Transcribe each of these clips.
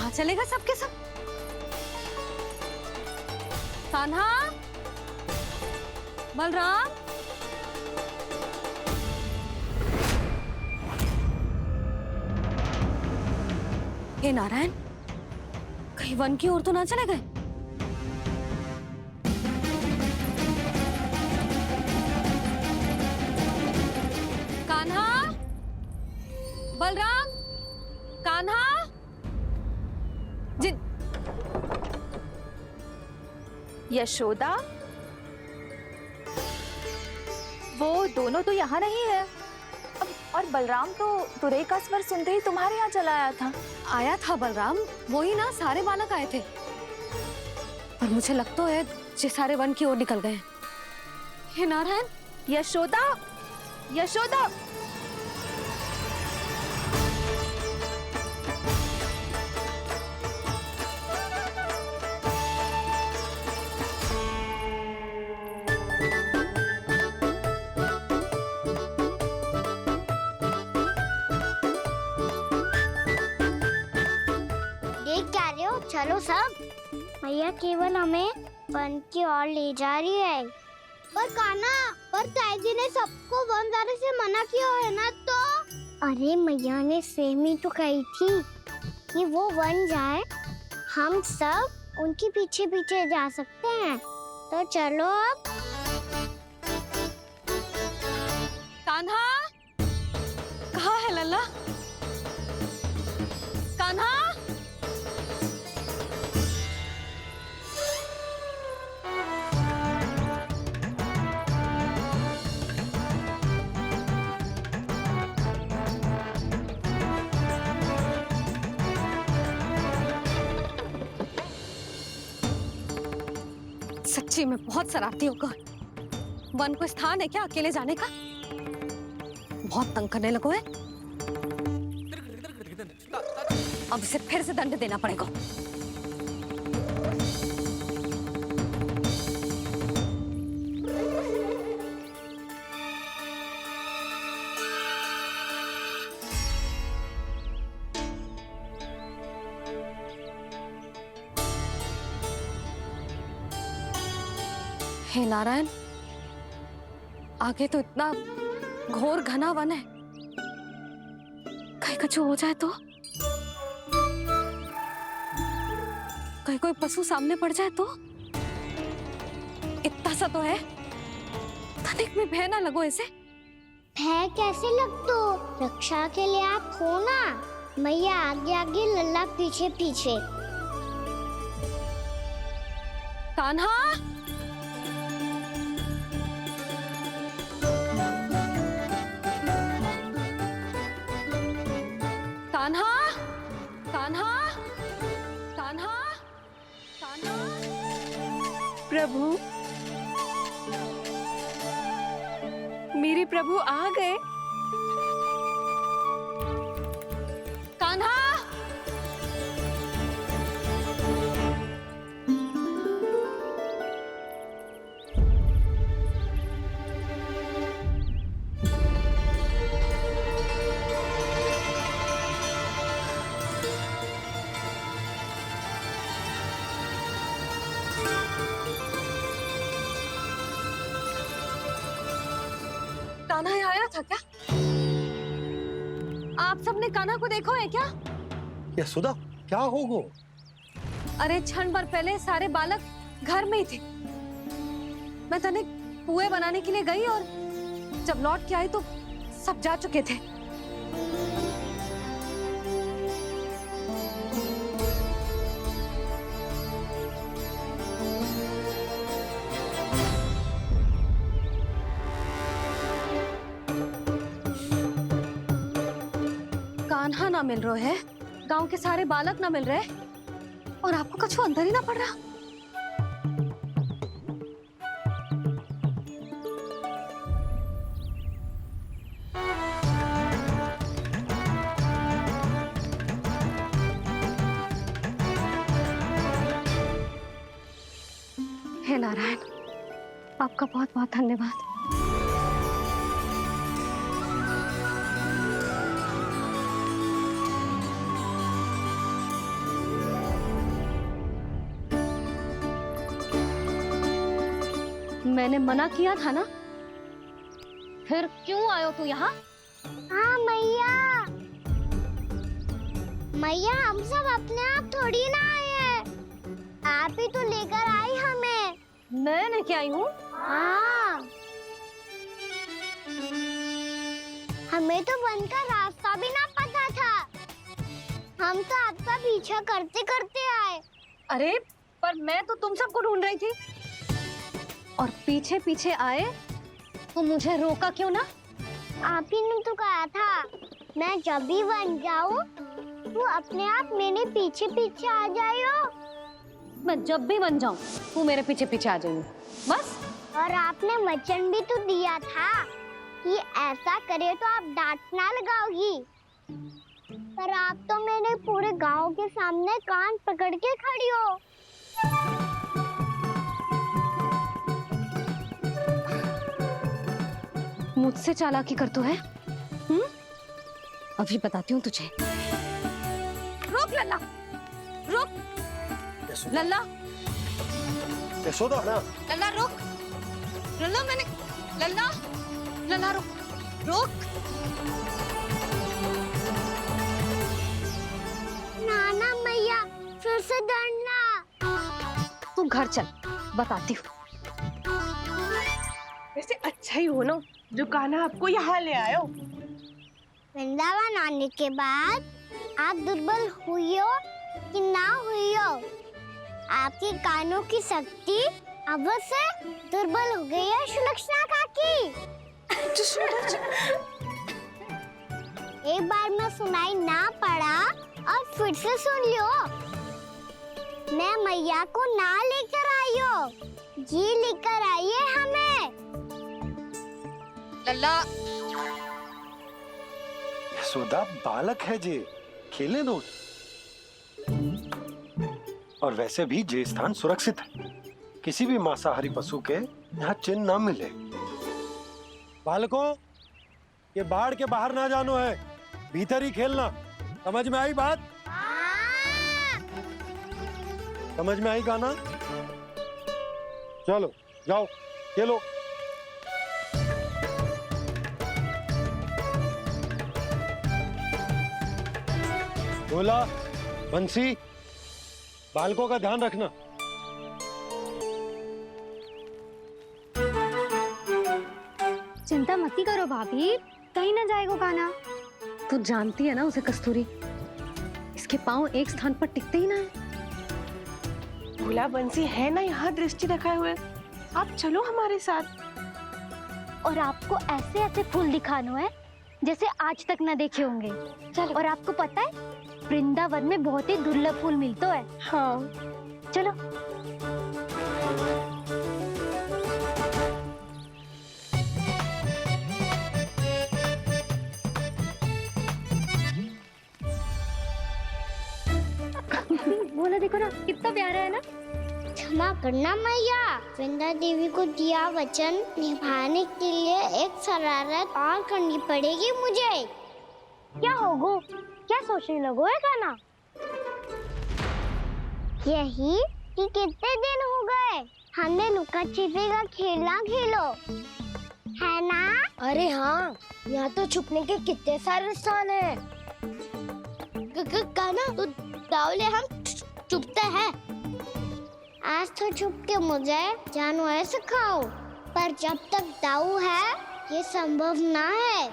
कहाँ चले गए सबके सब? कान्हा, बलराम, हे नारायण, कहीं वन की ओर तो ना चले गए? कान्हा, बलराम, कान्हा, जिन यशोदा, वो दोनों तो यहाँ नहीं है। अब और बलराम तो तुरई का स्वर सुनते ही तुम्हारे यहाँ चला आया था। आया था बलराम, वो ही ना, सारे बालक आए थे। पर मुझे लगता तो है ये सारे वन की ओर निकल गए। हे नारायण, यशोदा, यशोदा, देख क्या रहे हो? चलो सब। भैया केवल हमें वन की ओर ले जा रही है। पर कान्हा, पर ताईजी ने सबको वन जाने से मना किया है ना तो? अरे मैया ने सेम ही तो कही थी कि वो वन जाए, हम सब उनके पीछे पीछे जा सकते हैं। तो चलो अब। कान्हा, कहाँ है लल्ला? कान्हा, सच्ची में बहुत शरारती होगा। वन को स्थान है क्या अकेले जाने का? बहुत तंग करने लगो है। अब इसे फिर से दंड देना पड़ेगा। हे नारायण, आगे तो इतना घोर घना वन है, कहीं कुछ हो जाए तो? कहीं कोई पशु सामने पड़ जाए तो? इतना सा तो है, तनिक में भय ना लगो इसे। भय कैसे लग तो? रक्षा के लिए आप हो ना। मैया आगे आगे, लल्ला पीछे पीछे। कान्हा, कान्हा, कान्हा, कान्हा, कान्हा। प्रभु, मेरे प्रभु आ गए। कान्हा, कान्हा यहाँ आया था क्या? आप सबने कान्हा को देखो है क्या? यशोदा, क्या होगो? अरे क्षण भर पहले सारे बालक घर में ही थे। मैं तनिक पुए बनाने के लिए गई और जब लौट के आई तो सब जा चुके थे। कान्हा ना मिल रहे है, गांव के सारे बालक ना मिल रहे, और आपको कछु अंदर ही ना पड़ रहा। हे नारायण, आपका बहुत बहुत धन्यवाद। मैंने मना किया था ना, फिर क्यों आयो तू यहाँ? हाँ मैया, मैया हम सब अपने आप थोड़ी ना आए हैं, आप ही तो लेकर आई हमें। मैं लेके आई हूँ? हाँ, हमें तो वन का रास्ता भी ना पता था, हम तो आपका पीछा करते करते आए। अरे पर मैं तो तुम सबको ढूंढ रही थी, और पीछे पीछे आए तो मुझे रोका क्यों ना? आप ही ने तो कहा था मैं जब भी बन जाऊं तो अपने आप मेरे पीछे पीछे आ जाइयो। मैं जब भी बन जाऊं तू मेरे पीछे पीछे आ जाइयो, बस। और आपने वचन भी तो दिया था कि ऐसा करे तो आप डांट ना लगाओगी, पर आप तो मेरे पूरे गांव के सामने कान पकड़ के खड़ी हो। मुझसे चालाकी कर तू है? अभी बताती हूँ तुझे। रुक लल्ला, रुक लल्ला, यशोदा ना, लल्ला रुक, लल्ला मैंने, लल्ला, लल्ला रुक, रुक। नाना मैया फिर से डरना। तू घर चल, बताती हूँ। वैसे अच्छा ही हो ना जो कान्हा आपको यहाँ ले आयो। वृंदावन आने के बाद आप दुर्बल हुई हो कि ना हुई हो, आपके कानों की शक्ति अब से दुर्बल हो गई है सुलक्षणा काकी। एक बार में सुनाई ना पड़ा और फिर से सुन लियो। मैं मैया को ना लेकर आई हो, जी लेकर आई है हमें। लल्ला, यशोदा बालक है जे, खेले दो। और वैसे भी जे स्थान सुरक्षित है, किसी भी मांसाहारी पशु के यहाँ चिन्ह ना मिले। बालकों, ये बाढ़ के बाहर ना जानो है, भीतर ही खेलना। समझ में आई बात? समझ में आई गाना? चलो जाओ खेलो। बोला बंसी, बालकों का ध्यान रखना। चिंता मत करो भाभी, कहीं ना जाएगा कान्हा। तू जानती है ना उसे कस्तूरी, इसके पांव एक स्थान पर टिकते ही ना है। भोला बंसी है ना यहाँ दृष्टि रखाए हुए, आप चलो हमारे साथ। और आपको ऐसे ऐसे फूल दिखानो है जैसे आज तक न देखे होंगे। चलो। और आपको पता है वृंदावन में बहुत ही दुर्लभ फूल मिलते हैं। हाँ चलो। बोला देखो ना कितना प्यारा है ना। क्षमा करना मैया, वृंदा देवी को दिया वचन निभाने के लिए एक शरारत और करनी पड़ेगी मुझे। क्या होगो? क्या सोचने लगो है कान्हा? यही कि कितने दिन हो गए हमने लुका छिपी का खेलना खेलो, है ना? अरे हाँ, यहाँ तो छुपने के कितने सारे स्थान हैं। कान्हा तो दावले हम छुपते हैं। आज तो छुप के मुझे जानवर सिखाओ, पर जब तक दाऊ है ये संभव ना है।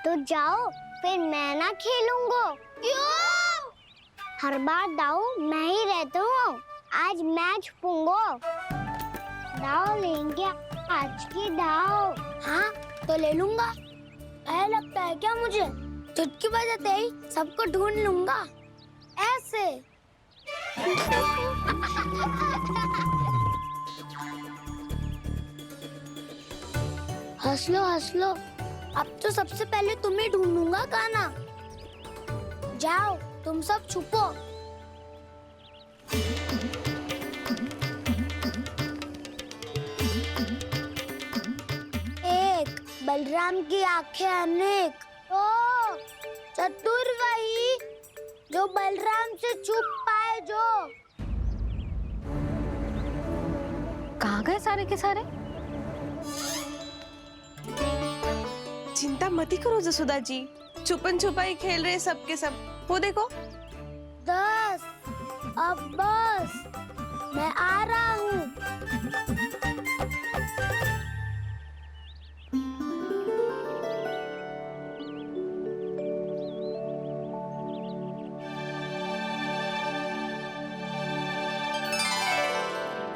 तो जाओ, फिर मैं ना खेलूंगा। क्यों? हर बार दाऊ मैं ही रहता हूँ, आज मैं छुपूंगा। दाऊ लेंगे आज की दाऊ। हाँ तो ले लूंगा। ऐसा लगता है क्या मुझे? चुटकी बजाते ही सबको ढूंढ लूंगा ऐसे। हंस लो, अब तो सबसे पहले तुम्हें ढूंढूंगा कान्हा। जाओ तुम सब छुपो। एक, बलराम की आंखें अनेक। ओ, चतुर वही जो बलराम से छुप पाए जो। कहाँ गए सारे के सारे? चिंता मत करो जसोदा जी, छुपन छुपाई खेल रहे सब के सब। वो देखो। 10 अब बस, मैं आ रहा हूँ।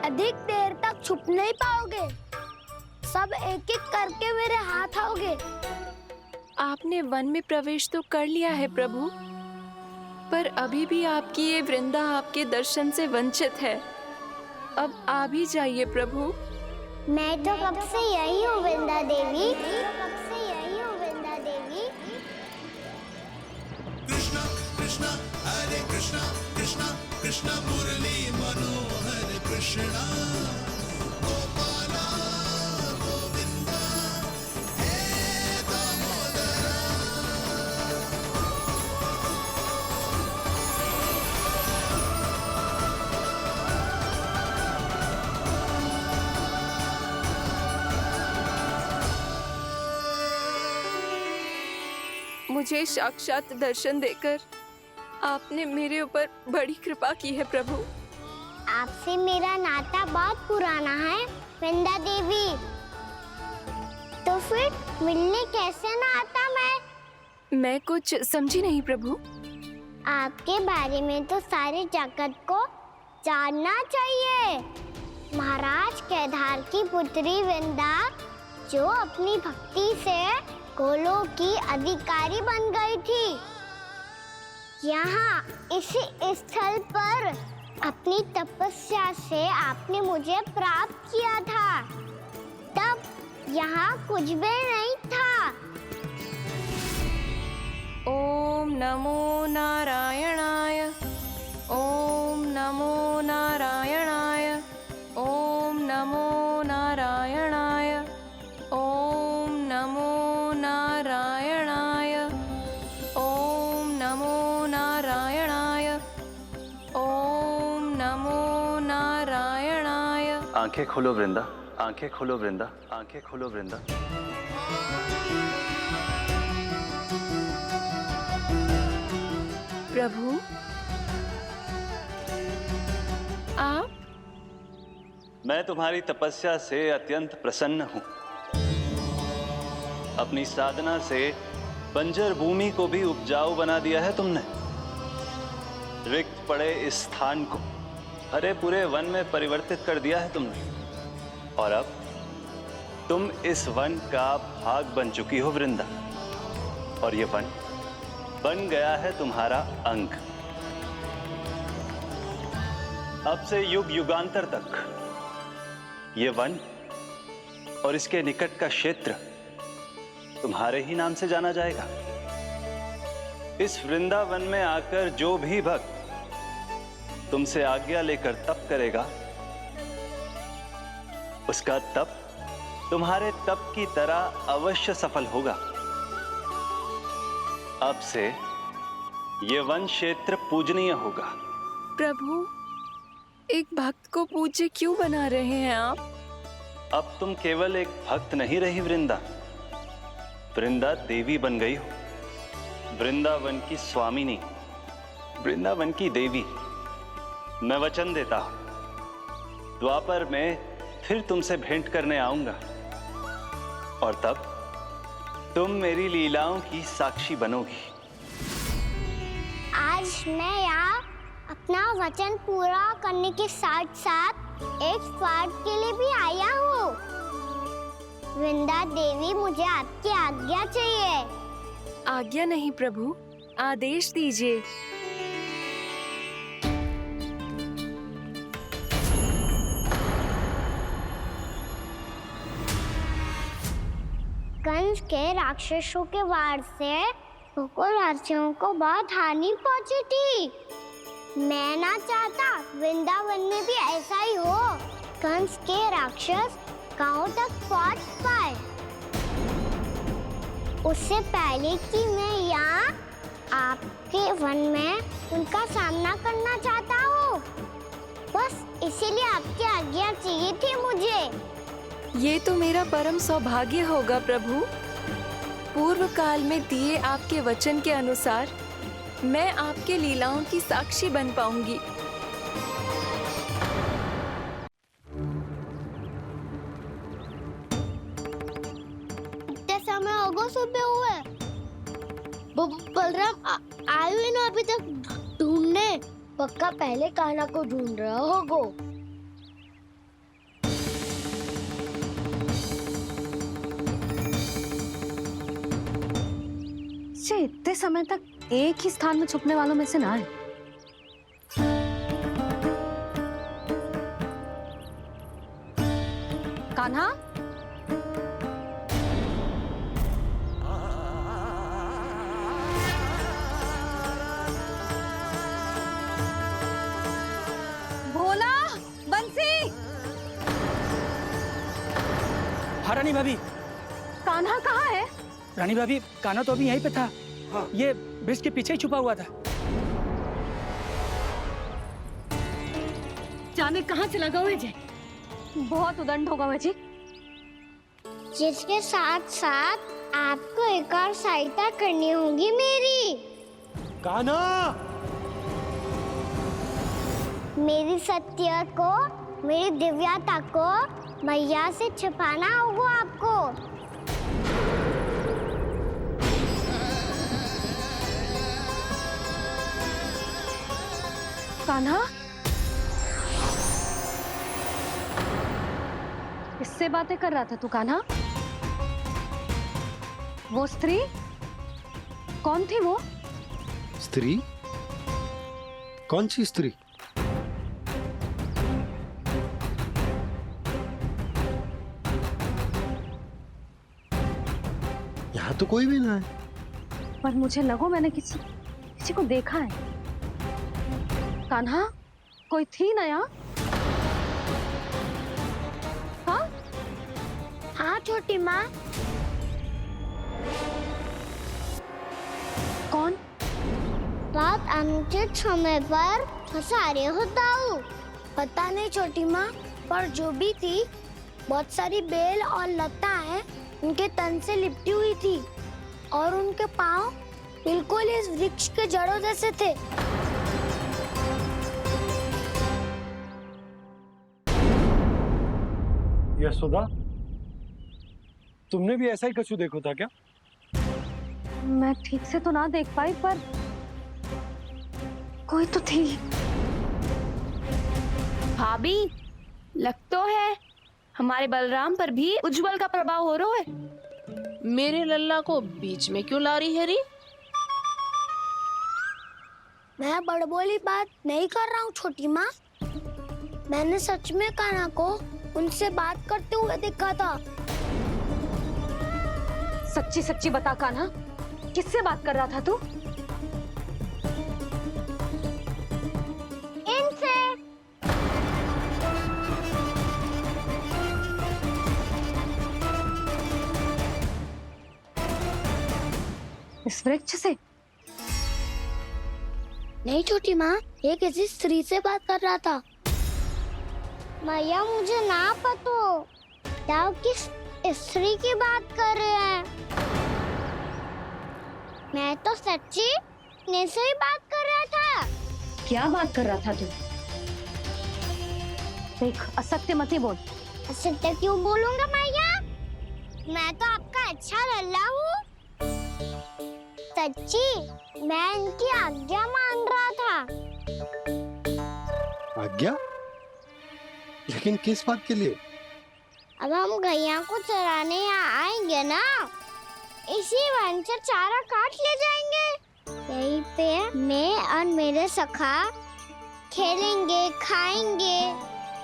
अधिक देर तक छुप नहीं पाओगे, सब एक एक करके मेरे हाथ आओगे। आपने वन में प्रवेश तो कर लिया है प्रभु, पर अभी भी आपकी ये वृंदा आपके दर्शन से वंचित है। अब आप ही जाइए प्रभु। मैं तो कब से यही हूँ वृंदा देवी, कब से यही हूँ वृंदा देवी। कृष्णा कृष्णा हरे कृष्णा कृष्णा कृष्णा मुरली मनोहर कृष्णा गोपाला गोविंदा हे दामोदरा। मुझे साक्षात दर्शन देकर आपने मेरे ऊपर बड़ी कृपा की है प्रभु। आपसे मेरा नाता बहुत पुराना है वृंदा देवी, तो फिर मिलने कैसे ना आता मैं कुछ समझी नहीं प्रभु। आपके बारे में तो सारे जगत को जानना चाहिए। महाराज केदार की पुत्री वृंदा, जो अपनी भक्ति से गोलों की अधिकारी बन गई थी, यहाँ इसी स्थल पर अपनी तपस्या से आपने मुझे प्राप्त किया था। तब यहाँ कुछ भी नहीं था। ओम नमो नारायणाय, ओम नमो नारायणाय, ओम नमो नारायणाय, ओम नमो नारायणाय, ओम नमो नारायणाय, ओम नमो नारायणाय। आंखें खोलो वृंदा, आंखें खोलो वृंदा, आंखें खोलो वृंदा। प्रभु आप? मैं तुम्हारी तपस्या से अत्यंत प्रसन्न हूं। अपनी साधना से बंजर भूमि को भी उपजाऊ बना दिया है तुमने। रिक्त पड़े इस स्थान को हरे पूरे वन में परिवर्तित कर दिया है तुमने, और अब तुम इस वन का भाग बन चुकी हो वृंदा, और ये वन बन गया है तुम्हारा अंग। अब से युग युगांतर तक ये वन और इसके निकट का क्षेत्र तुम्हारे ही नाम से जाना जाएगा। इस वृंदावन में आकर जो भी भक्त तुमसे आज्ञा लेकर तप करेगा, उसका तप तुम्हारे तप की तरह अवश्य सफल होगा। अब से ये वन क्षेत्र पूजनीय होगा। प्रभु, एक भक्त को पूज्य क्यों बना रहे हैं आप? अब तुम केवल एक भक्त नहीं रही वृंदा, वृंदा देवी बन गई हो। वृंदावन की स्वामिनी, वृंदावन की देवी। मैं वचन देता हूं, द्वापर में फिर तुमसे भेंट करने आऊंगा, और तब तुम मेरी लीलाओं की साक्षी बनोगी। आज मैं यहाँ अपना वचन पूरा करने के साथ साथ एक स्वार्थ के लिए भी आया हूँ। वृंदा देवी, मुझे आपकी आज्ञा चाहिए। आज्ञा नहीं प्रभु, आदेश दीजिए। कंस के राक्षसों के वार से गोकुलवासियों को बहुत हानि पहुंची थी। मैं ना चाहता वृंदावन में भी ऐसा ही हो। कंस के राक्षस गांव तक पहुंच पाए, उससे पहले कि मैं यहाँ आपके वन में उनका सामना करना चाहता हूँ। बस इसीलिए आपकी आज्ञा चाहिए थी मुझे। ये तो मेरा परम सौभाग्य होगा प्रभु। पूर्व काल में दिए आपके वचन के अनुसार मैं आपके लीलाओं की साक्षी बन पाऊंगी। इतने समय होगा सुबह हुए, बलराम आए हुए ना अभी तक ढूंढने। पक्का पहले कान्हा को ढूंढ रहा होगा। से इतने समय तक एक ही स्थान में छुपने वालों में से ना है। कान्हा, भोला, बंसी, हाँ रानी भाभी। कान्हा कहाँ है? रानी भाभी, कान्हा तो अभी यहीं पे था। हाँ। ये ब्रिज के पीछे ही छुपा हुआ था। जाने कहाँ से लगा हुआ है? बहुत उदंड होगा मुझे। जिसके साथ साथ आपको एक और सहायता करनी होगी मेरी। कान्हा, मेरी सत्य को, मेरी दिव्यता को मैया से छिपाना होगा आपको। कान्हा, किससे बातें कर रहा था तू कान्हा? वो स्त्री कौन थी? वो स्त्री? कौन सी स्त्री? यहाँ तो कोई भी ना है। पर मुझे लगो मैंने किसी को देखा है। कान्हा, कोई थी ना यहाँ? हाँ? हाँ छोटी माँ। कौन? रात अनुचित समय पर फंसारे होता हूँ। पता नहीं छोटी माँ, पर जो भी थी, बहुत सारी बेल और लताएं उनके तन से लिपटी हुई थी और उनके पाँव बिल्कुल इस वृक्ष के जड़ों जैसे थे। यशोदा, तुमने भी ऐसा ही कछु देखो था क्या? मैं ठीक से तो ना देख पाई, पर कोई तो थी। भाभी, लग तो है हमारे बलराम पर भी उज्जवल का प्रभाव हो रहा है। मेरे लल्ला को बीच में क्यों ला रही है री? मैं बड़बोली बात नहीं कर रहा हूँ छोटी माँ। मैंने सच में कान्हा को उनसे बात करते हुए देखा था। सच्ची सच्ची बता कान्हा, किससे बात कर रहा था तू? इनसे। इस वृक्ष से? नहीं छोटी माँ, ये किसी स्त्री से बात कर रहा था। मैया मुझे ना पतो क्या किस स्त्री की बात कर रहे हैं। मैं तो सच्ची ने से ही बात कर रहा था। क्या बात कर रहा था तू? देख, असत्य मत ही बोल। असत्य क्यों बोलूंगा मैया? मैं तो आपका अच्छा लल्ला हूँ। सच्ची मैं इनकी आज्ञा मान रहा था। आज्ञा? लेकिन किस बात के लिए? अब हम गैया को चराने यहाँ आएंगे ना, इसी वन से चारा काट ले जाएंगे। यहीं पे मैं और मेरे सखा खेलेंगे, खाएंगे,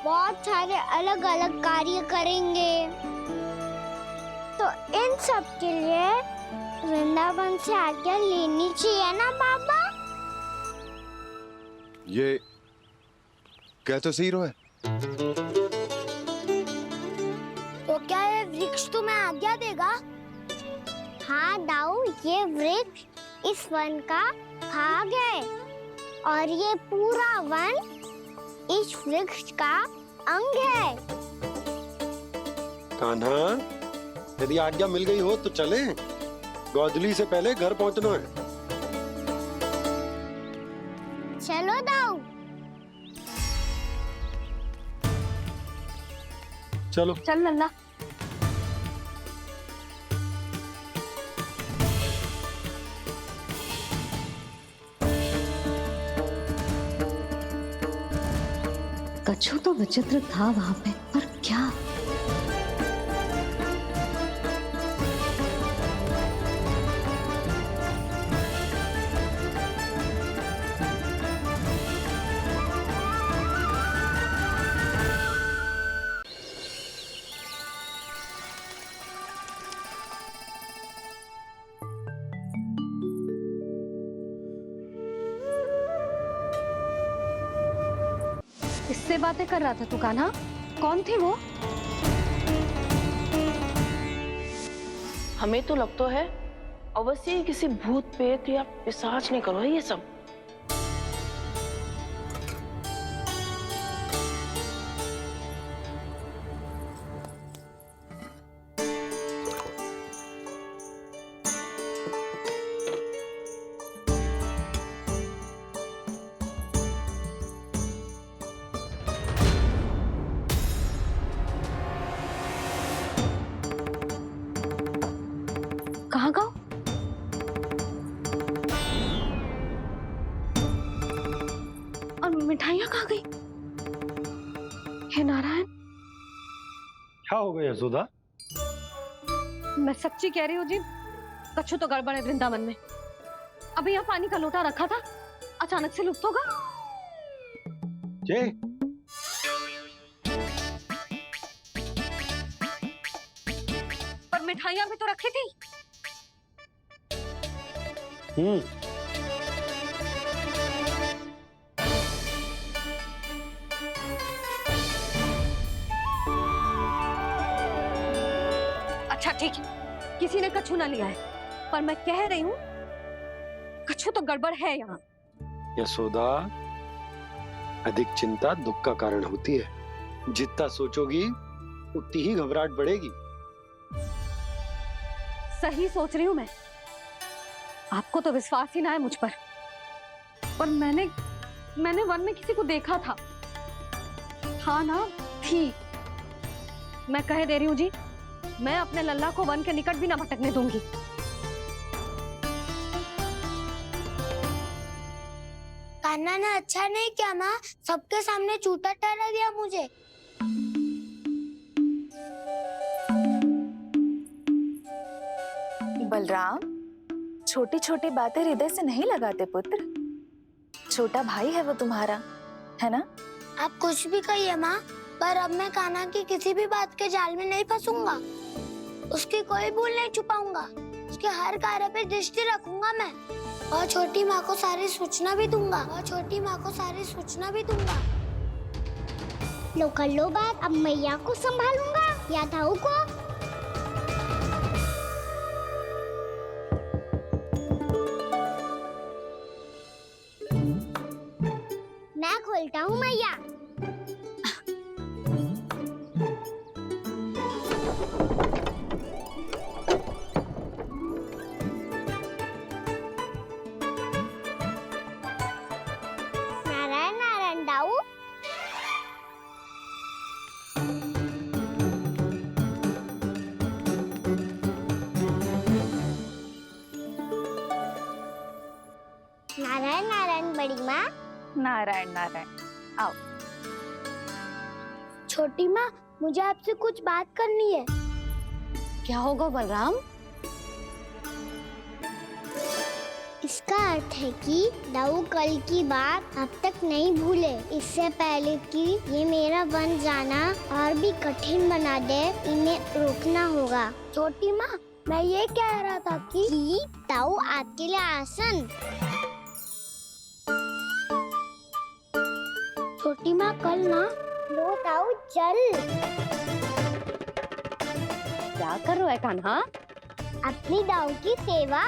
बहुत सारे अलग अलग कार्य करेंगे। तो इन सब के लिए वृंदावन से आज्ञा लेनी चाहिए ना बाबा? ये कह तो सही रहा है। तो क्या ये वृक्ष तुम्हें आज्ञा देगा? हाँ दाऊ, ये वृक्ष इस वन का भाग है और ये पूरा वन इस वृक्ष का अंग है। कान्हा, यदि आज्ञा मिल गई हो तो चले। गोधली से पहले घर पहुंचना है। चलो दाऊ। चलो। चल लल्ला। कछु तो विचित्र था वहां पे, पर क्या? किससे बातें कर रहा था तू कान्हा? कौन थे वो? हमें तो लगता है अवश्य ही किसी भूत प्रेत या पिशाच ने करो ये सब। कहाँ गाँव? और मिठाइयाँ कहाँ गई? हे नारायण, क्या हो गया यशोदा? मैं सच्ची कह रही हूँ जी, कछु तो गड़बड़ है वृंदावन में। अभी यहाँ पानी का लोटा रखा था, अचानक से लुप्त होगा। जय, पर मिठाइयाँ भी तो रखी थी। अच्छा ठीक है, किसी ने कछु ना लिया है, पर मैं कह रही हूँ कछु तो गड़बड़ है यहाँ। यशोदा, अधिक चिंता दुख का कारण होती है। जितना सोचोगी उतनी ही घबराहट बढ़ेगी। सही सोच रही हूँ मैं। आपको तो विश्वास ही ना है मुझ पर मैंने वन में किसी को देखा था। हाँ ना, थी। मैं कह दे रही हूँ जी, मैं अपने लल्ला को वन के निकट भी ना भटकने दूंगी। कान्हा ने अच्छा नहीं किया माँ, सबके सामने झूठा ठहरा दिया मुझे। बलराम, छोटी छोटी बातें हृदय से नहीं लगाते पुत्र। छोटा भाई है वो तुम्हारा, है ना? आप कुछ भी कहिए माँ, पर अब मैं कान्हा की किसी भी बात के जाल में नहीं फंसूंगा। उसकी कोई भूल नहीं छुपाऊंगा। उसके हर कार्य पे दृष्टि रखूंगा मैं, और छोटी माँ को सारी सूचना भी दूंगा। लो कर लो बात, अब मैया को संभालूंगा या दाऊ को। मैं खोलता हूँ मैया। नारायण नारायण दाऊ। नारायण नारायण बड़ी माँ। नारायण नारायण, आओ। छोटी माँ, मुझे आपसे कुछ बात करनी है। क्या होगा बलराम? इसका अर्थ है कि दाऊ कल की बात अब तक नहीं भूले। इससे पहले कि ये मेरा बन जाना और भी कठिन बना दे, इन्हें रोकना होगा। छोटी माँ, मैं ये कह रहा था कि दाऊ आपके लिए आसन। छोटी माँ, कल ना लो दाऊ चल। क्या कर रहा है कान्हा? अपनी दाऊ की सेवा।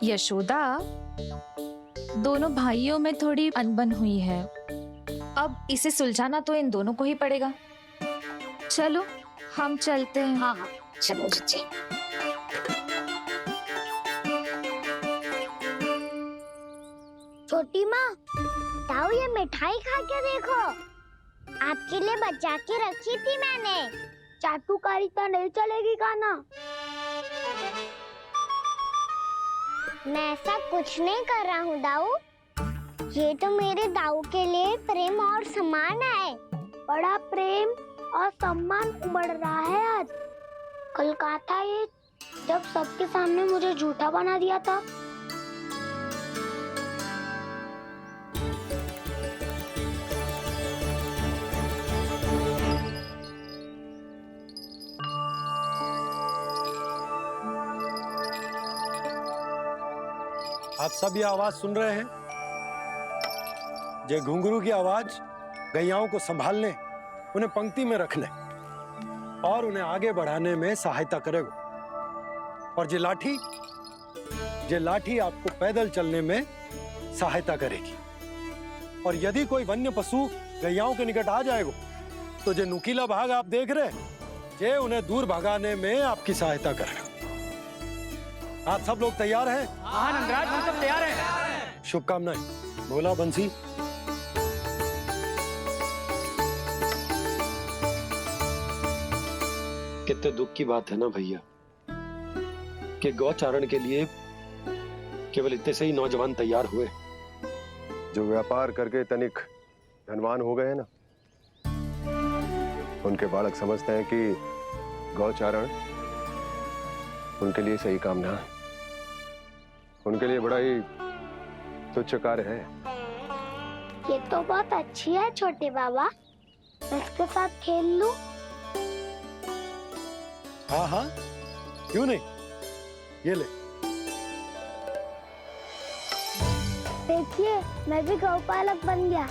यशोदा, दोनों भाइयों में थोड़ी अनबन हुई है। अब इसे सुलझाना तो इन दोनों को ही पड़ेगा। चलो हम चलते हैं। हाँ हाँ चलो जी। छोटी माँ, ताऊ ये मिठाई खा के देखो, आपके लिए बचा के रखी थी मैंने। चाटुकारिता नहीं चलेगी कान्हा। मैं ऐसा कुछ नहीं कर रहा हूँ दाऊ, ये तो मेरे दाऊ के लिए प्रेम और सम्मान है। बड़ा प्रेम और सम्मान उमड़ रहा है आज। कल कहा था ये, जब सबके सामने मुझे झूठा बना दिया था। आप सब ये आवाज सुन रहे हैं? ये घुंघरू की आवाज गैयाओं को संभालने, उन्हें पंक्ति में रखने और उन्हें आगे बढ़ाने में सहायता करेगा। और ये लाठी आपको पैदल चलने में सहायता करेगी। और यदि कोई वन्य पशु गैयाओं के निकट आ जाएगा तो जो नुकीला भाग आप देख रहे हैं, ये उन्हें दूर भगाने में आपकी सहायता करेगा। आप सब लोग तैयार हैं? हाँ नंदराज, हम सब तैयार हैं। शुभकामनाएं। भोला बंसी। कितने दुख की बात है ना भैया कि गौचारण के लिए केवल इतने से ही नौजवान तैयार हुए। जो व्यापार करके तनिक धनवान हो गए हैं ना, उनके बालक समझते हैं कि गौचारण उनके लिए सही काम ना है। उनके लिए बड़ा ही तुच्छ कार्य है। ये तो बहुत अच्छी है छोटे बाबा, इसके साथ खेल लूं? हाँ हाँ, क्यों नहीं, ये ले। देखिए, मैं भी गौपालक बन गया।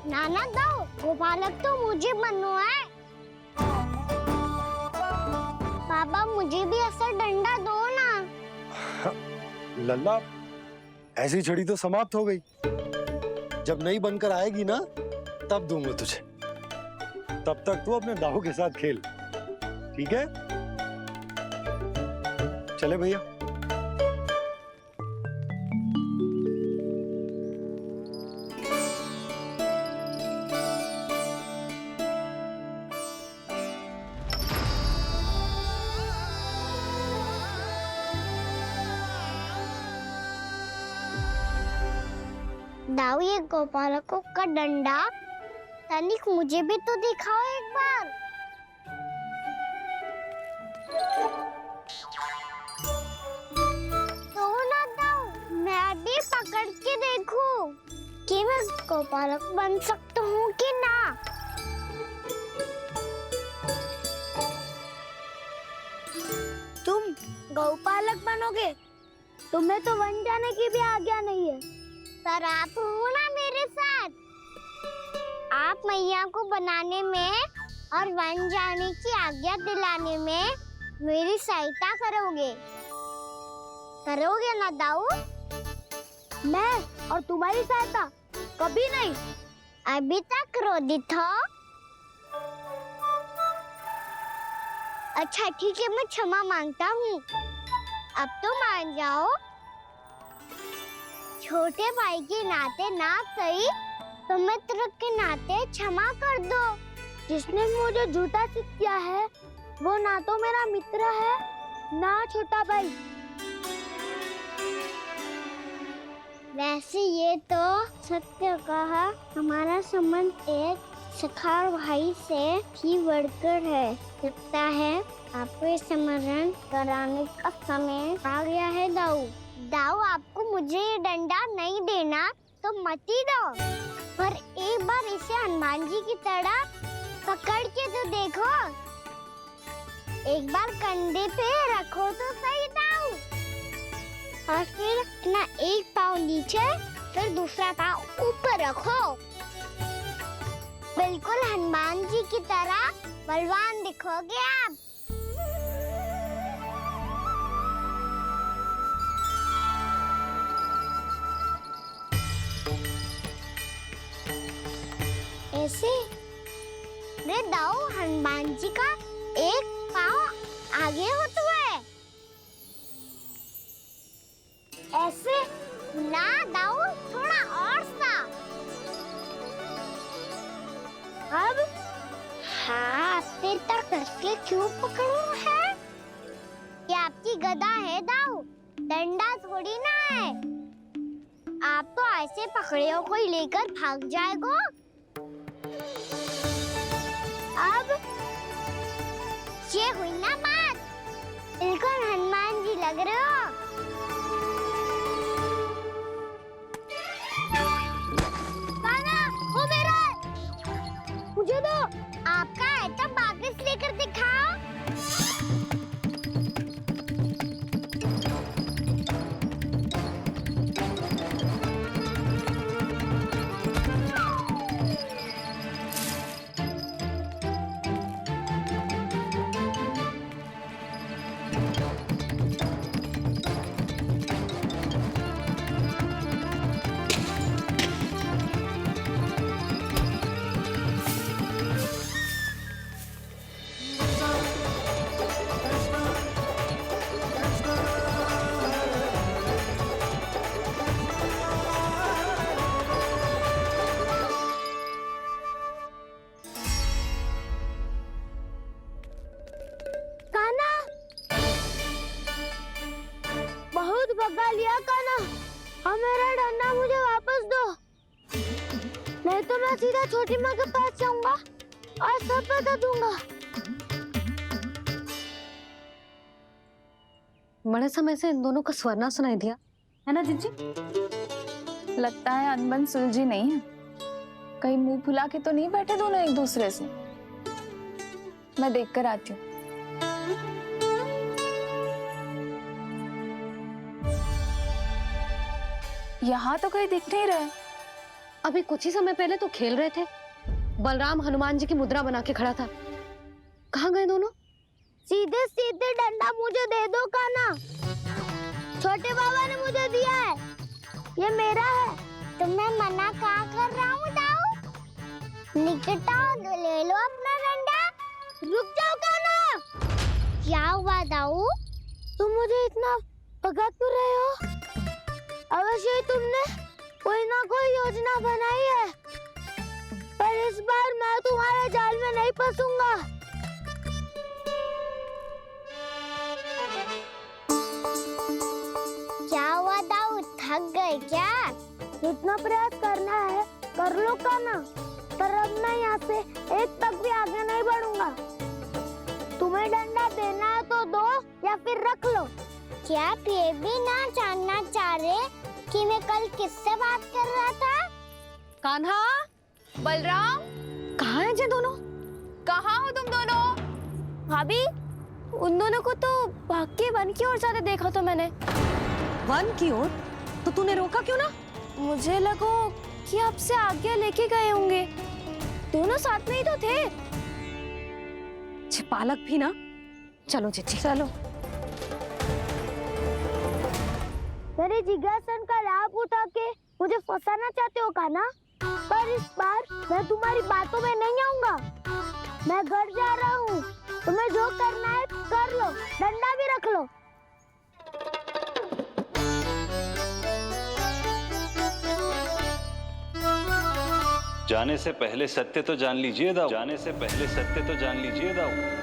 नाना दाऊ, गौपालक तो मुझे बनना है। बाबा मुझे भी ऐसा डंडा दो ना। लल्ला, ऐसी छड़ी तो समाप्त हो गई। जब नई बनकर आएगी ना, तब दूंगा तुझे। तब तक तू अपने दाऊ के साथ खेल, ठीक है? चले भैया। दाऊ, ये गोपालकों का डंडा तनिक मुझे भी तो दिखाओ एक बार। तो ना दाऊ, मैं भी पकड़ के देखूं कि मैं गोपालक बन सकता हूँ कि ना। तुम गौपालक बनोगे? तुम्हें तो वन जाने की भी आज्ञा नहीं है। पर आप हो ना मेरे साथ। आप मैया को बनाने में और वन जाने की आज्ञा दिलाने में मेरी सहायता करोगे ना दाऊ? मैं और तुम्हारी सहायता कभी नहीं। अभी तक क्रोधित हो? अच्छा ठीक है, मैं क्षमा मांगता हूँ। अब तो मान जाओ। छोटे भाई के नाते ना सही तो मित्र के नाते क्षमा कर दो। जिसने मुझे झूठा सिद्ध किया है वो ना तो मेरा मित्र है ना छोटा भाई। वैसे ये तो सत्य कहा, हमारा संबंध एक सखार भाई से भी बढ़कर है। लगता है आपको स्मरण कराने का समय आ गया है दाऊ। दाऊ, आपको मुझे ये डंडा नहीं देना तो मत ही दो, पर एक बार इसे हनुमान जी की तरह पकड़ के तो देखो। एक बार कंधे पे रखो तो सही दाऊ, और फिर अपना एक पाँव नीचे फिर दूसरा पाँव ऊपर रखो। बिल्कुल हनुमान जी की तरह बलवान दिखोगे आप। ऐसे? रे दाऊ, हनुमान जी का एक पाँव आगे होता है। ऐसे ना दाऊ, थोड़ा और सा। अब हाथ पे तक रस्सी क्यों पकड़ू है? ये आपकी गदा है दाऊ, डंडा थोड़ी ना है। आप तो ऐसे पकड़े हो कोई लेकर भाग जाएगा। अब ये हुई ना बात, बिल्कुल हनुमान जी लग रहे हो। कान्हा, वो मेरा है। मुझे दो, आपका आइटम वापस लेकर दिखाओ। बहुत भगा लिया कान्हा, अब मेरा डंडा मुझे वापस दो, नहीं तो मैं सीधा छोटी माँ के पास जाऊंगा और सब बता दूंगा। बड़े समय से इन दोनों का स्वर ना सुनाई दिया, है ना जीजी? लगता है अनबन सुलझी नहीं है। कहीं मुंह फुला के तो नहीं बैठे दोनों एक दूसरे से। मैं देख कर आती हूँ। यहाँ तो कहीं दिख नहीं रहे। अभी कुछ ही समय पहले तो खेल रहे थे। बलराम हनुमान जी की मुद्रा बना के खड़ा था। कहाँ गए दोनों? सीधे सीधे डंडा मुझे दे दो कान्हा, छोटे बाबा ने मुझे दिया है, ये मेरा है। तो मैं मना कहाँ कर रहा हूँ दाऊ? निकट आओ, ले लो अपना डंडा। रुक जाओ कान्हा। क्या हुआ दाऊ, तुम मुझे इतना भगा क्यों रहे हो? अवश्य ही तुमने कोई ना कोई योजना बनाई है, पर इस बार मैं तुम्हारे जाल में नहीं फंसूंगा। क्या हुआ दाऊ, थक गए क्या? इतना प्रयास करना है कर लो कान्हा, पर अब मैं यहाँ से एक तक भी आगे नहीं बढ़ूंगा। तुम्हें डंडा देना है तो दो या फिर रख लो। क्या आप ये भी ना जानना चाह रहे कि मैं कल किससे बात कर रहा था? कान्हा, बलराम, कहाँ हैं ये दोनों? कहाँ हो तुम दोनों? भाभी, उन दोनों को तो भाग के वन की ओर जाते देखा तो मैंने। वन की ओर? तो तूने रोका क्यों ना? मुझे लगा कि आपसे आगे लेके गए होंगे, दोनों साथ में ही तो थे। पालक भी ना। चलो जीजी, चलो। मेरे जिज्ञासन का लाभ उठा के मुझे फंसाना चाहते हो कान्हा, पर इस बार मैं तुम्हारी बातों में नहीं आऊंगा। मैं घर जा रहा हूँ, तुम्हें जो करना है कर लो, डंडा भी रख लो। जाने से पहले सत्य तो जान लीजिए दाऊ। जाने से पहले सत्य तो जान लीजिए दाऊ।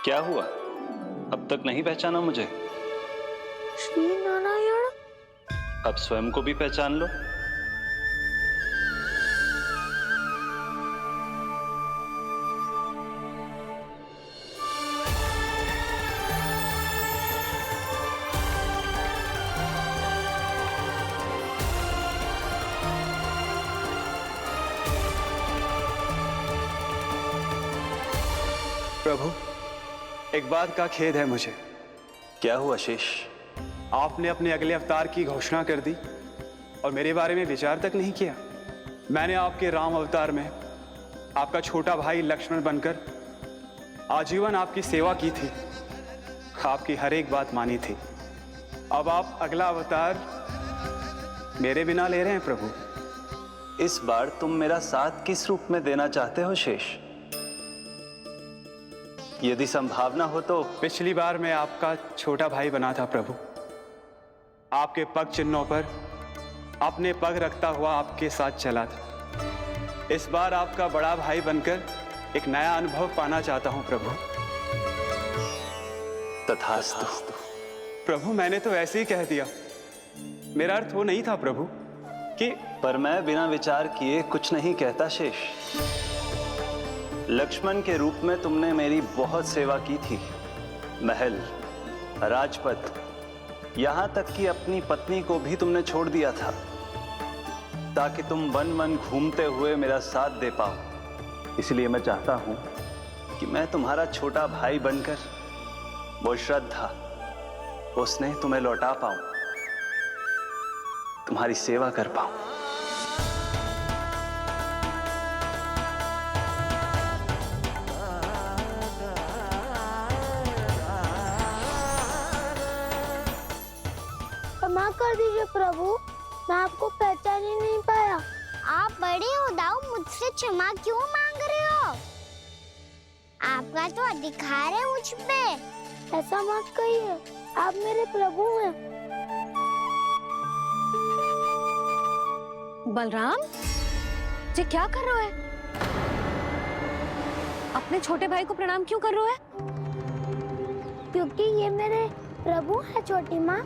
क्या हुआ? अब तक नहीं पहचाना मुझे? श्री नारायण। अब स्वयं को भी पहचान लो। प्रभु, एक बात का खेद है मुझे। क्या हुआ शेष? आपने अपने अगले अवतार की घोषणा कर दी और मेरे बारे में विचार तक नहीं किया। मैंने आपके राम अवतार में आपका छोटा भाई लक्ष्मण बनकर आजीवन आपकी सेवा की थी, आपकी हर एक बात मानी थी। अब आप अगला अवतार मेरे बिना ले रहे हैं प्रभु। इस बार तुम मेरा साथ किस रूप में देना चाहते हो शेष? यदि संभावना हो तो। पिछली बार मैं आपका छोटा भाई बना था प्रभु, आपके पग चिन्हों पर अपने पग रखता हुआ आपके साथ चला था। इस बार आपका बड़ा भाई बनकर एक नया अनुभव पाना चाहता हूं प्रभु। तथास्तु। प्रभु मैंने तो ऐसे ही कह दिया, मेरा अर्थ वो नहीं था प्रभु कि। पर मैं बिना विचार किए कुछ नहीं कहता शेष। लक्ष्मण के रूप में तुमने मेरी बहुत सेवा की थी। महल, राजपथ, यहां तक कि अपनी पत्नी को भी तुमने छोड़ दिया था ताकि तुम वन वन घूमते हुए मेरा साथ दे पाओ। इसलिए मैं चाहता हूं कि मैं तुम्हारा छोटा भाई बनकर वो श्रद्धा, वो स्नेह तुम्हें लौटा पाऊं, तुम्हारी सेवा कर पाऊं। क्षमा कर दीजिए प्रभु, मैं आपको पहचान ही नहीं पाया। आप बड़े हो दाऊ, मुझसे क्षमा क्यों मांग रहे हो? आपका तो अधिकार है मुझ पे। ऐसा मत कहिए, आप मेरे प्रभु हैं। बलराम, ये क्या कर रहे हो? अपने छोटे भाई को प्रणाम क्यों कर रहे हो? क्योंकि ये मेरे प्रभु है छोटी माँ।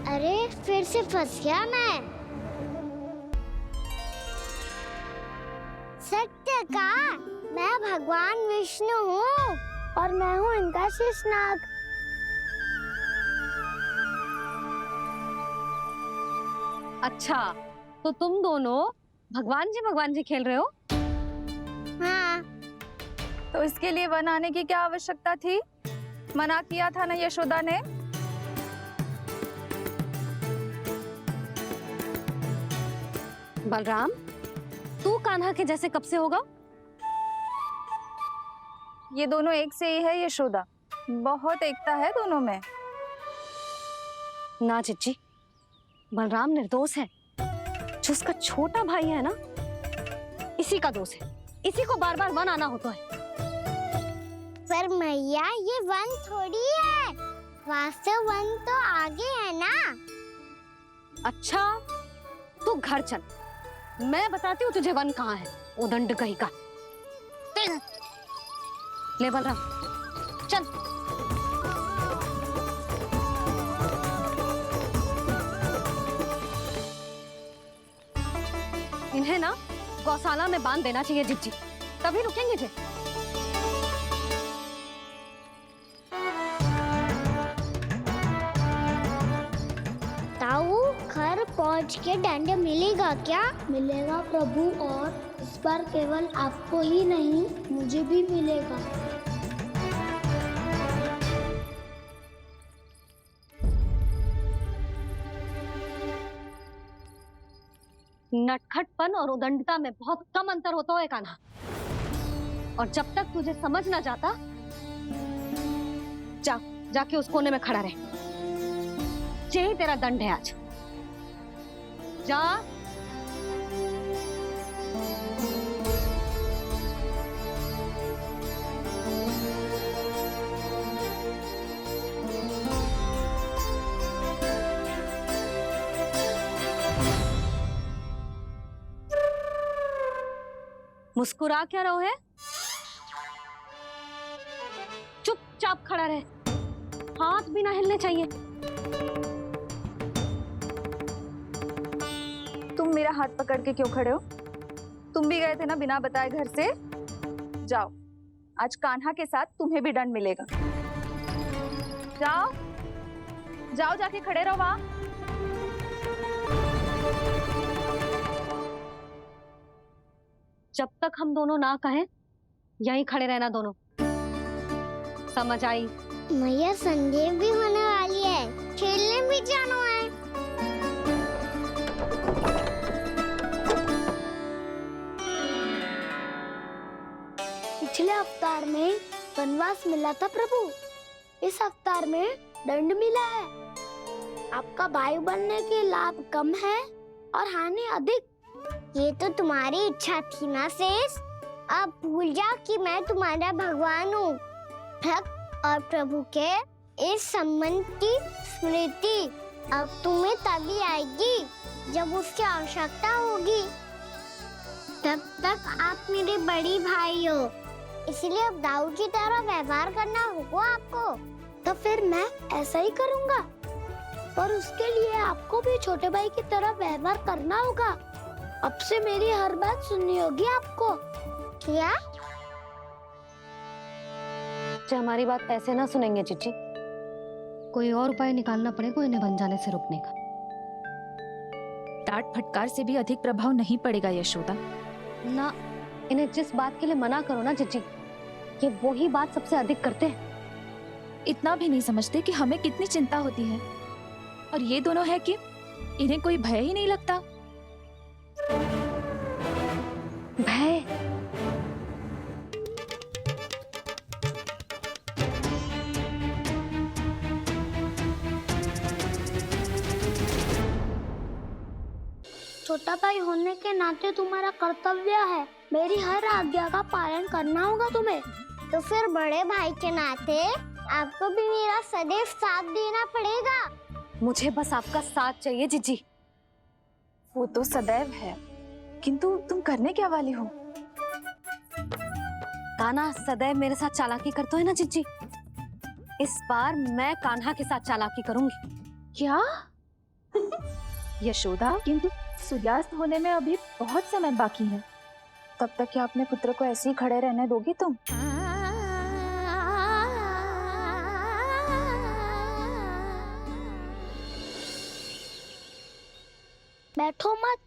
अरे फिर से फंस गया मैं। सत्य का, मैं भगवान विष्णु हूँ और मैं हूँ इनका शेषनाग। अच्छा, तो तुम दोनों भगवान जी खेल रहे हो? हाँ। तो इसके लिए वन आने की क्या आवश्यकता थी? मना किया था ना यशोदा ने। बलराम, तू कान्हा के जैसे कब से होगा? ये दोनों एक से ही है यशोदा, बहुत एकता है दोनों में। ना चिच्ची, बलराम निर्दोष है। जो उसका छोटा भाई है ना, इसी का दोष है। इसी को बार बार वन आना होता है। पर मैया, ये वन थोड़ी है, वास्तव वन तो आगे है ना। अच्छा, तू घर चल, मैं बताती हूँ तुझे वन कहाँ है। उदंड कहीं का। ले बलराम, चल। इन्हें ना गौशाला में बांध देना चाहिए जिज्जी, तभी रुकेंगे जे। ताऊ, घर पहुंच के दंड मिलेगा क्या? मिलेगा प्रभु, और इस बार केवल आपको ही नहीं, मुझे भी मिलेगा। नटखटपन और उदंडता में बहुत कम अंतर होता है कान्हा, और जब तक तुझे समझ ना जाता, जाके उस कोने में खड़ा रहे। यही तेरा दंड है आज। जा। मुस्कुरा क्या रहो है? चुपचाप खड़ा रहे, हाथ भी ना हिलने चाहिए। तुम मेरा हाथ पकड़ के क्यों खड़े हो? तुम भी गए थे ना बिना बताए घर से। जाओ, आज कान्हा के साथ तुम्हें भी दंड मिलेगा। जाओ जाओ, जाके खड़े रहो वहां। जब तक हम दोनों ना कहें, यहीं खड़े रहना दोनों। समझ आई? मैया संडे भी होने वाली है, खेलने भी जाना है। पिछले अवतार में वनवास मिला था प्रभु, इस अवतार में दंड मिला है। आपका भाई बनने के लाभ कम है और हानि अधिक। ये तो तुम्हारी इच्छा थी ना शेष। अब भूल जा कि मैं तुम्हारा भगवान हूँ। भक्त और प्रभु के इस संबंध की स्मृति अब तुम्हें तभी आएगी जब उसकी आवश्यकता होगी। तब तक आप मेरे बड़ी भाई हो, इसलिए अब दाऊ की तरह व्यवहार करना होगा आपको। तो फिर मैं ऐसा ही करूँगा, पर उसके लिए आपको भी छोटे भाई की तरह व्यवहार करना होगा। अब से मेरी हर बात सुननी होगी आपको। क्या? जो हमारी बात ऐसे ना सुनेंगे चिच्ची, कोई और उपाय निकालना पड़ेगा इन्हें बन जाने से रोकने का। डांट फटकार से भी अधिक प्रभाव नहीं पड़ेगा यशोदा। ना, इन्हें जिस बात के लिए मना करो ना चिच्ची, ये वही बात सबसे अधिक करते हैं। इतना भी नहीं समझते कि हमें कितनी चिंता होती है, और ये दोनों है कि इन्हें कोई भय ही नहीं लगता। भय? छोटा भाई होने के नाते तुम्हारा कर्तव्य है, मेरी हर आज्ञा का पालन करना होगा तुम्हें। तो फिर बड़े भाई के नाते आपको भी मेरा सदैव साथ देना पड़ेगा। मुझे बस आपका साथ चाहिए जीजी। वो तो सदैव है, किंतु तुम करने क्या वाली हो? कान्हा सदैव मेरे साथ चालाकी करता है ना जीजी, इस बार मैं कान्हा के साथ चालाकी करूंगी। क्या? यशोदा, किंतु सूर्यास्त होने में अभी बहुत समय बाकी है, तब तक क्या अपने पुत्र को ऐसे ही खड़े रहने दोगी तुम? बैठो मत,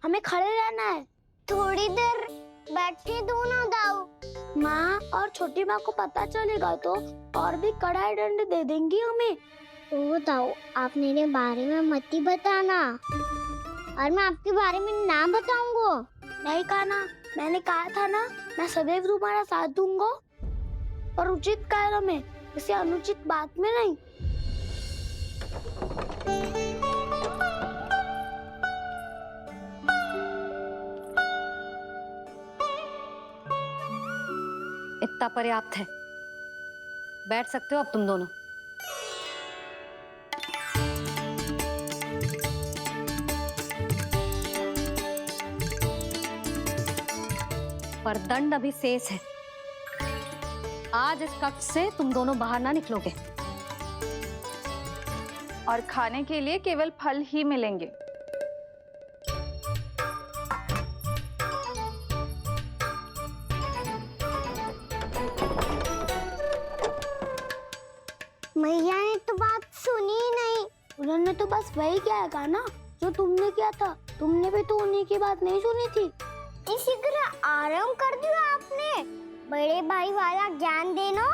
हमें खड़े रहना है। थोड़ी देर बैठे दो ना दाऊ। माँ और छोटी माँ को पता चलेगा तो और भी कड़ा दंड दे देंगी हमें। ओ दाऊ, आप मेरे बारे में मत ही बताना, और मैं आपके बारे में ना बताऊंगा। नहीं कान्हा, मैंने कहा था ना, मैं सदैव तुम्हारा साथ दूंगा, और उचित कार्य में, किसी अनुचित बात में नहीं। इतना पर्याप्त है, बैठ सकते हो अब तुम दोनों। पर दंड अभी शेष है। आज इस कक्ष से तुम दोनों बाहर ना निकलोगे, और खाने के लिए केवल फल ही मिलेंगे। मैया ने तो बात सुनी ही नहीं। उन्होंने तो बस वही किया ना जो तुमने किया था। तुमने भी तो उन्हीं की बात नहीं सुनी थी। इसी तरह आराम कर दिया आपने। बड़े भाई वाला ज्ञान देना।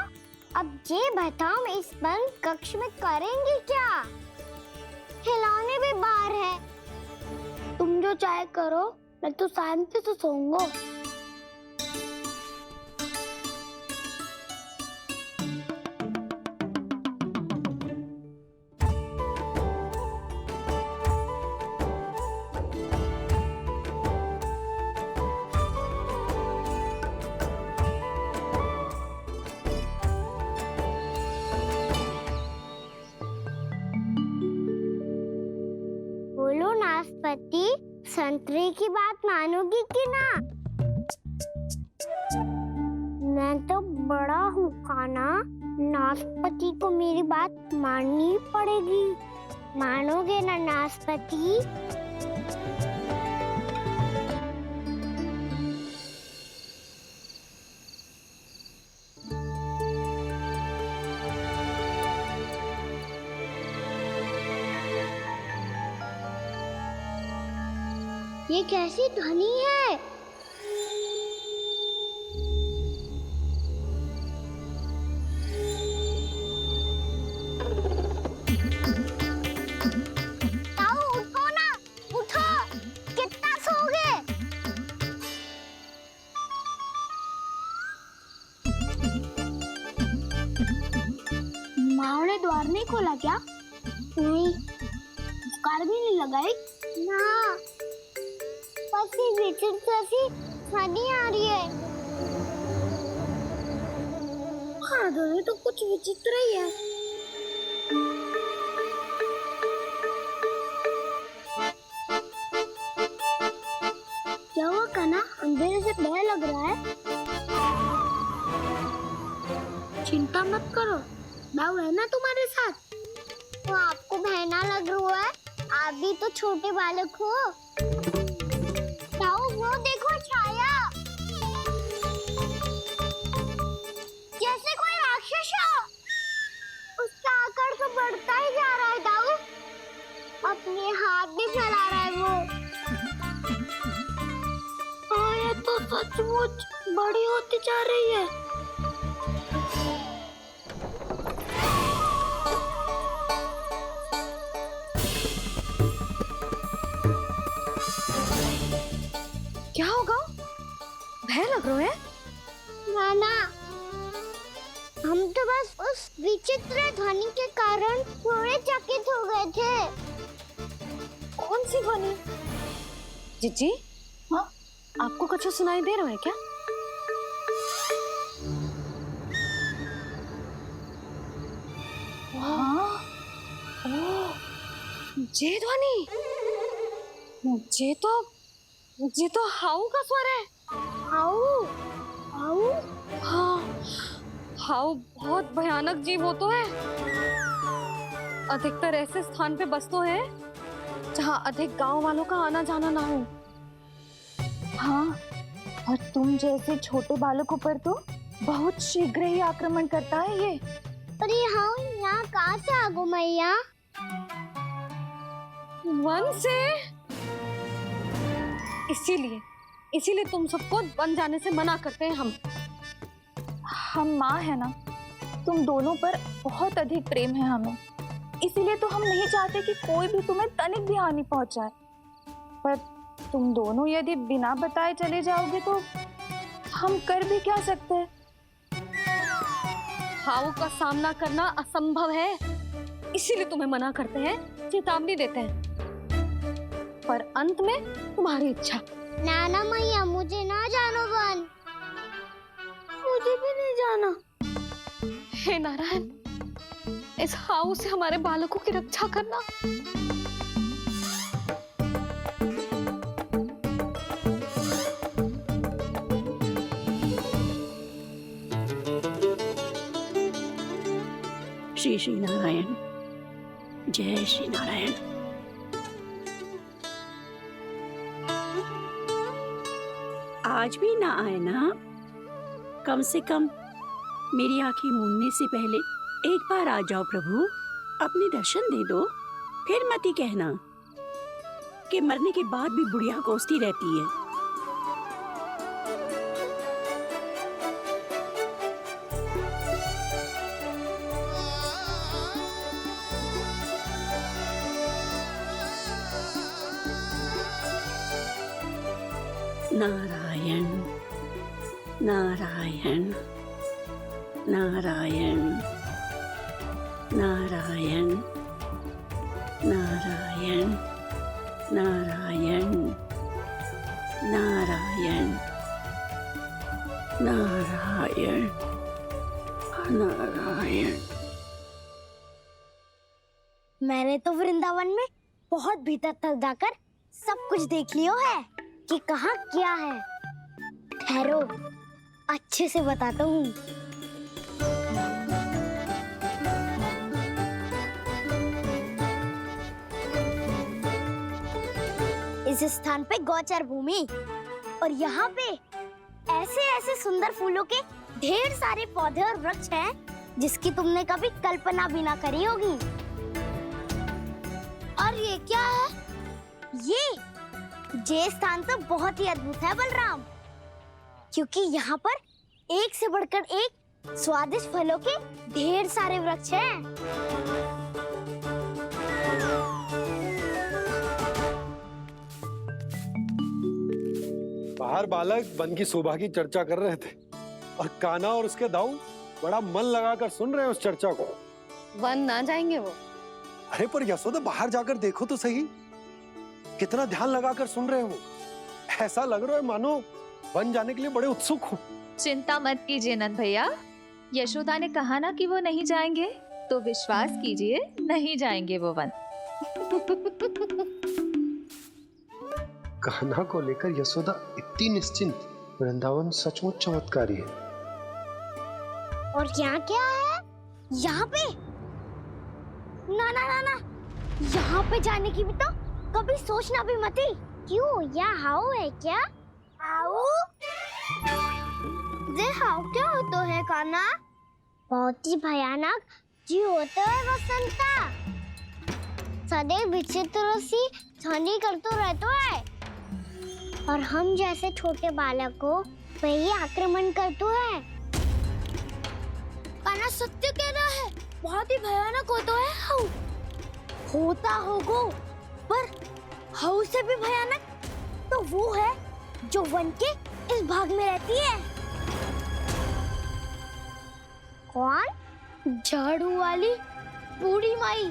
अब ये बताओ, इस बंद कक्ष में करेंगे क्या? खिलौने भी बाहर है। तुम जो चाहे करो, मैं तो शांति से सोऊंगा। बोलो नाशपाती, संतरे की बात मानोगी कि ना? मैं तो बड़ा हूँ कान्हा, नाशपाती को मेरी बात माननी ही पड़ेगी। मानोगे ना नाशपाती? ये कैसी ध्वनि है? नहीं खोला क्या? नहीं। कार भी नहीं लगाई? ना। बस ये विचित्र सी ध्वनि आ रही है। हाँ, ध्वनि तो कुछ विचित्र ही है। क्या हुआ कान्हा? अंधेरे से भय लग रहा है। चिंता मत करो, दाऊ है ना तुम्हारे साथ। तो आपको भय ना लग रहा है? आप भी तो छोटे बालक हो। दाऊ, वो देखो छाया, जैसे कोई राक्षस हो। उसका आकार तो बढ़ता ही जा रहा है दाऊ। अपने हाथ भी फैला रहा है वो। हाँ, ये तो सचमुच बड़ी होती जा रही है। क्या होगा? भय लग रहा है? नाना, हम तो बस उस विचित्र ध्वनि के कारण थोड़े चकित हो गए थे। कौन सी ध्वनि? जीजी, हाँ, आपको कुछ सुनाई दे रहा है क्या? हाँ, ओह, ये ध्वनि, ये तो हाउ का स्वर है। हाउ? हाउ? हाँ, हाउ बहुत भयानक जीव हो तो है। अधिकतर ऐसे स्थान पे बसते हैं जहाँ अधिक गांव वालों का आना जाना ना हो। हाँ, और तुम जैसे छोटे बालकों पर तो बहुत शीघ्र ही आक्रमण करता है ये। पर ये हाउ यहाँ कहाँ से आ गो मैया? वन से। इसीलिए तुम सबको वन जाने से मना करते हैं हम माँ है ना, तुम दोनों पर बहुत अधिक प्रेम है हमें, इसीलिए तो हम नहीं चाहते कि कोई भी तुम्हें तनिक भी हानि पहुंचाए। पर तुम दोनों यदि बिना बताए चले जाओगे तो हम कर भी क्या सकते हैं? हाउ का सामना करना असंभव है, इसीलिए तुम्हें मना करते हैं, चेतावनी देते हैं। पर अंत में तुम्हारी इच्छा। नाना मैया, मुझे ना जानो वन। मुझे भी नहीं जाना। हे नारायण, इस हाउ से हमारे बालकों की रक्षा करना। श्री श्री नारायण, जय श्री नारायण। आज भी ना आए ना? कम से कम मेरी आंखें मूंदने से पहले एक बार आ जाओ प्रभु, अपने दर्शन दे दो। फिर मत ही कहना कि मरने के बाद भी बुढ़िया कोसती रहती है। नारायण नारायण नारायण नारायण नारायण नारायण नारायण नारायण नारायण। मैंने तो वृंदावन में बहुत भीतर तक जाकर सब कुछ देख लियो है कि कहाँ क्या है। ठहरो, अच्छे से बताता हूँ। इस स्थान पे गोचर भूमि, और यहाँ पे ऐसे ऐसे सुंदर फूलों के ढेर सारे पौधे और वृक्ष हैं जिसकी तुमने कभी कल्पना भी ना करी होगी। और ये क्या है? ये स्थान तो बहुत ही अद्भुत है बलराम, क्योंकि यहाँ पर एक से बढ़कर एक स्वादिष्ट फलों के ढेर सारे वृक्ष हैं। बाहर बालक वन की शोभा की चर्चा कर रहे थे और कान्हा और उसके दाऊ बड़ा मन लगाकर सुन रहे हैं उस चर्चा को। वन ना जाएंगे वो। अरे पर यशोदा बाहर जाकर देखो तो सही, कितना ध्यान लगाकर सुन रहे हो। ऐसा लग रहा है मानो वन जाने के लिए बड़े उत्सुक हो। चिंता मत कीजिए नंद भैया, यशोदा ने कहा ना कि वो नहीं जाएंगे, तो विश्वास कीजिए नहीं जाएंगे वो वन। कान्हा को लेकर यशोदा इतनी निश्चिंत, वृंदावन सचमुच चमत्कारी है। और यहाँ क्या है? यहाँ पे? ना ना ना ना, यहाँ पे जाने की भी तो कभी सोचना भी मत ही। क्यों, यहाँ हाउ है क्या? हाउ? ये हाउ क्या होता है कान्हा? बहुत ही भयानक जी होता है वसंता। सदैव विचित्र सी ध्वनि करते रहता है और हम जैसे छोटे बालक को वही आक्रमण करते है। कान्हा सत्य कह रहा है, बहुत ही भयानक होता है हाउ। होता होगा, पर हाउ से भी भयानक तो वो है जो वन के इस भाग में रहती है। कौन? झाड़ू वाली बूढ़ी माई।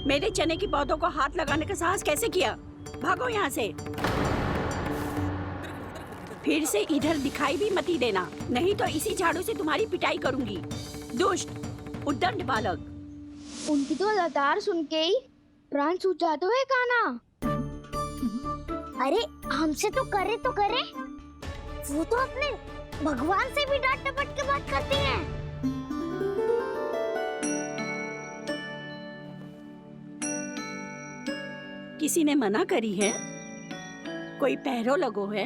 मेरे चने की पौधों को हाथ लगाने का साहस कैसे किया? भागो यहाँ से। फिर से इधर दिखाई भी मत ही देना, नहीं तो इसी झाड़ू से तुम्हारी पिटाई करूंगी। दुष्ट, उद्दंड बालक। उनकी तो लतार सुन के ही प्राण सूझ जाते हैं कान्हा। अरे हमसे तो करे, वो तो अपने भगवान से भी डांट डपट के बात करती हैं। किसी ने मना करी है? कोई पहरो लगो है?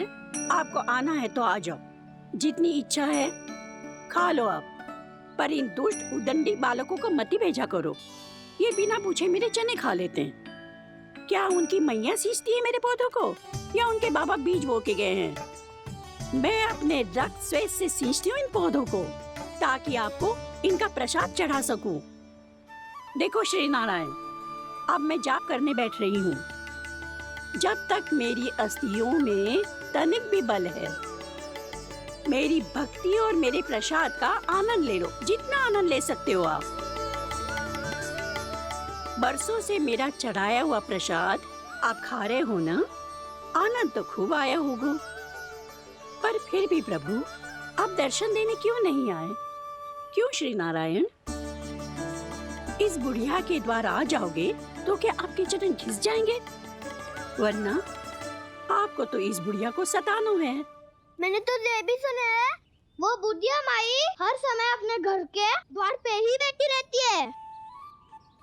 आपको आना है तो आ जाओ, जितनी इच्छा है खा लो आप, पर इन दुष्ट उदंडी बालकों को मत ही भेजा करो। ये बिना पूछे मेरे चने खा लेते हैं। क्या उनकी मैया सींचती है मेरे पौधों को, या उनके बाबा बीज बो के गए हैं? मैं अपने रक्त स्वेद से सींचती हूँ इन पौधों को, ताकि आपको इनका प्रसाद चढ़ा सकूं। देखो श्री नारायण, अब मैं जाप करने बैठ रही हूँ। जब तक मेरी अस्थियों में तनिक भी बल है, मेरी भक्ति और मेरे प्रसाद का आनंद ले लो, जितना आनंद ले सकते हो आप। बरसों से मेरा चढ़ाया हुआ प्रसाद आप खा रहे हो ना, आनंद तो खूब आया होगा, पर फिर भी प्रभु आप दर्शन देने क्यों नहीं आए? क्यों श्री नारायण? इस बुढ़िया के द्वार आ जाओगे तो क्या आपके चरण घिस जाएंगे? वरना आपको तो इस बुढ़िया को सताना है। मैंने तो ये भी सुना है, वो बुढ़िया माई हर समय अपने घर के द्वार पे ही बैठी रहती है।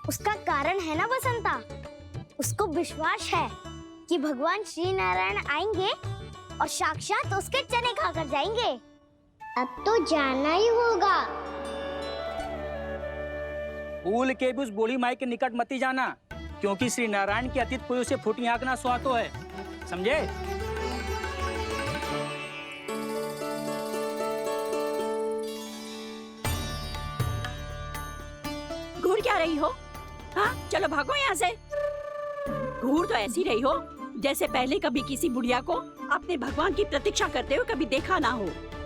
उसका कारण है ना बसंता, उसको विश्वास है कि भगवान श्री नारायण आएंगे और साक्षात उसके चने खाकर जाएंगे। अब तो जाना ही होगा। भूल के भी उस बूढ़ी माई के निकट मत ही जाना, क्योंकि श्री नारायण की अतीत पुरुष से फूटी आंख ना सुहातो है, समझे? घूर क्या रही हो? हाँ, चलो भागो यहाँ से। घूर तो ऐसी रही हो जैसे पहले कभी किसी बुढ़िया को अपने भगवान की प्रतीक्षा करते हुए कभी देखा ना हो।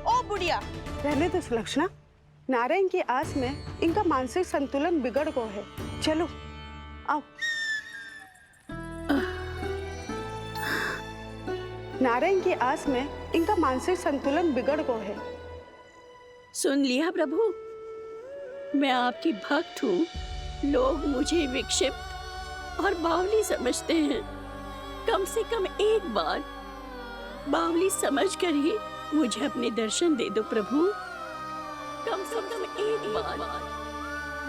ओ बुढ़िया, रहने दो सुलक्षणा। नारायण की आस में इनका मानसिक संतुलन बिगड़ गया है। चलो आओ। नारायण की आस में इनका मानसिक संतुलन बिगड़ गया है। सुन लिया प्रभु, मैं आपकी भक्त हूँ। लोग मुझे विक्षिप्त और बावली समझते हैं। कम से कम एक बार बावली समझकर ही मुझे अपने दर्शन दे दो प्रभु। कम से कम एक बार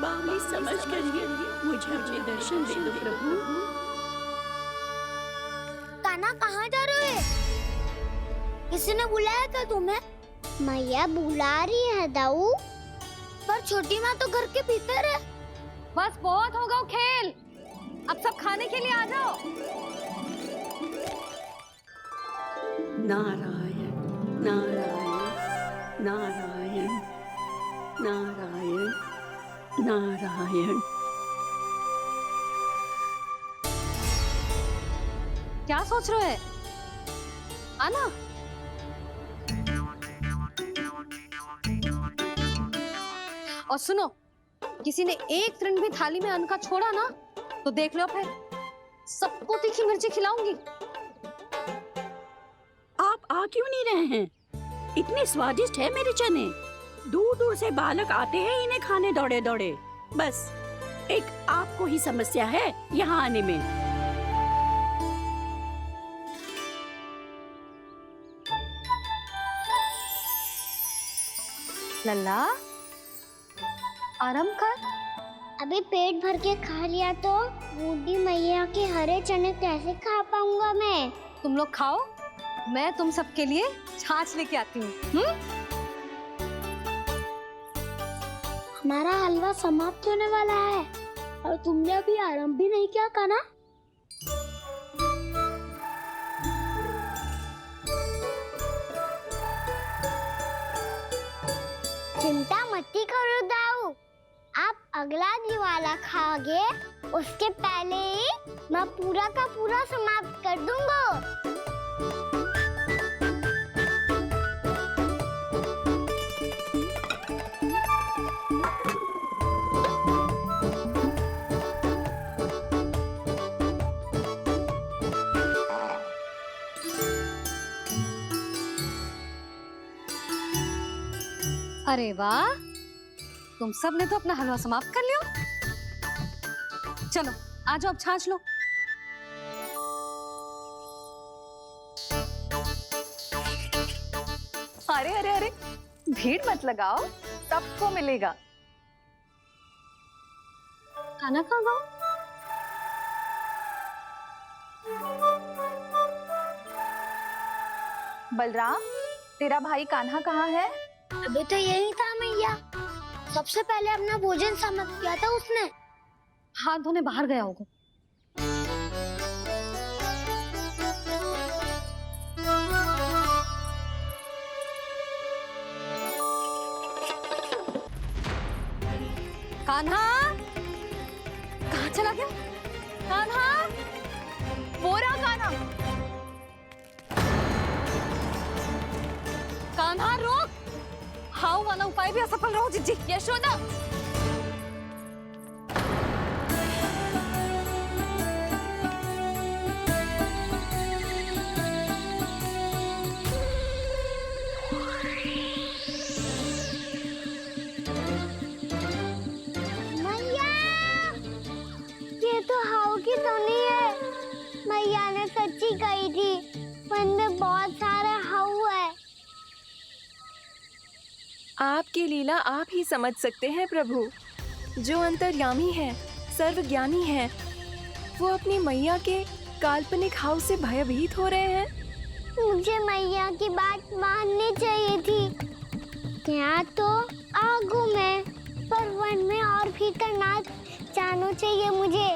बावली समझकर ही मुझे अपने दर्शन दे दो प्रभु। कान्हा कहाँ जा रहे हो? किसी ने बुलाया था तुम्हें? मैया बुला रही है दाऊ, पर छोटी माँ तो घर के भीतर है। बस बहुत होगा खेल, अब सब खाने के लिए आ जाओ। नारायण नारायण नारायण नारायण नारायण। क्या सोच रहे हैं? आना। और सुनो, किसी ने एक तृण भी थाली में अन्न का छोड़ा ना तो देख लो फिर सबको तीखी मिर्ची खिलाऊंगी। आप आ क्यों नहीं रहे हैं? इतने स्वादिष्ट है मेरे चने। दूर दूर से बालक आते हैं इन्हें खाने दौड़े दौड़े। बस एक आपको ही समस्या है यहाँ आने में। लल्ला आराम कर। अभी पेट भर के खा लिया तो बूढ़ी मैया के हरे चने कैसे खा पाऊंगा मैं? तुम लोग खाओ, मैं तुम सबके लिए छाछ लेके आती हूँ। हमारा हलवा समाप्त होने वाला है और तुमने अभी आराम भी नहीं किया कान्हा। चिंता मत करो दाऊ, आप अगला दिवाला खाओगे उसके पहले ही मैं पूरा का पूरा समाप्त कर दूंगा। अरे वाह, तुम सब ने तो अपना हलवा समाप्त कर लिया। चलो आ जाओ, अब छाछ लो। अरे अरे अरे, भीड़ मत लगाओ, सबको मिलेगा। खाना कहाँ गया? बलराम, तेरा भाई कान्हा कहाँ है? अभी तो यही था मैया, सबसे पहले अपना भोजन समाप्त किया था उसने। हाथ धोने बाहर गया होगा। कान्हा कहाँ चला गया? कान्हा, वो रहा कान्हा। कान्हा रोक! हाउ वाला उपाय भी असफल रहो जिज्जी। यशोदा, मैया, ये तो हाउ की धुनी है। मैया ने सच्ची कही थी, वन में बहुत सारे हाउ है। आपकी लीला आप ही समझ सकते हैं प्रभु। जो अंतर्यामी है, सर्वज्ञानी है, वो अपनी मैया के काल्पनिक हाव से भयभीत हो रहे हैं। मुझे मैया की बात माननी चाहिए थी। यहाँ तो आगू में, पर वन में और भीतर ना जाना चाहिए मुझे।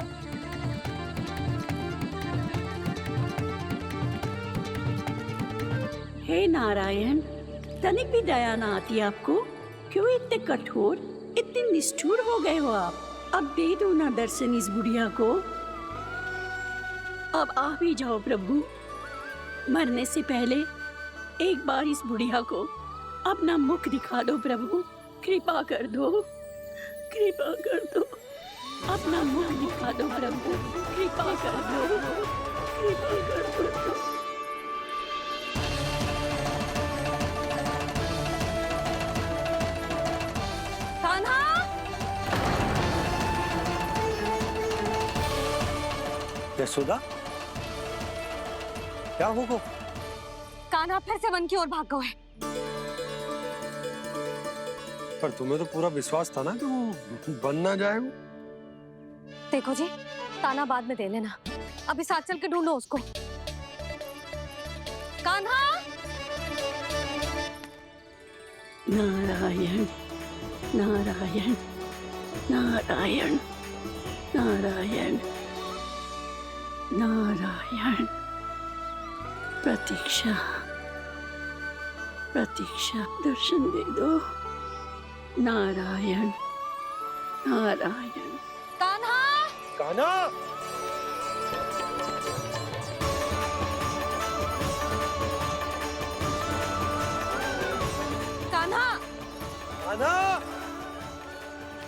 हे नारायण, तनिक भी दया ना आती आपको? क्यों इतने कठोर, इतने निष्ठुर हो गए हो आप? अब दे दो ना दर्शन इस बुढ़िया को। अब आ भी जाओ प्रभु। मरने से पहले एक बार इस बुढ़िया को अपना मुख दिखा दो प्रभु। कृपा कर दो, कृपा कर दो। अपना मुख दिखा दो प्रभु, कृपा कर दो, कृपा कर दो। कान्हा! यशोदा, क्या होगा? कान्हा फिर से वन की ओर भाग गए। पर तुम्हें तो पूरा विश्वास था ना कि वो बन ना जाए। देखो जी, ताना बाद में दे लेना, अभी साथ चल के ढूंढो उसको। कान्हा! नारायण नारायण नारायण नारायण नारायण। प्रतीक्षा प्रतीक्षा, दर्शन दे दो। नारायण नारायण। कान्हा! कान्हा! कान्हा! कान्हा!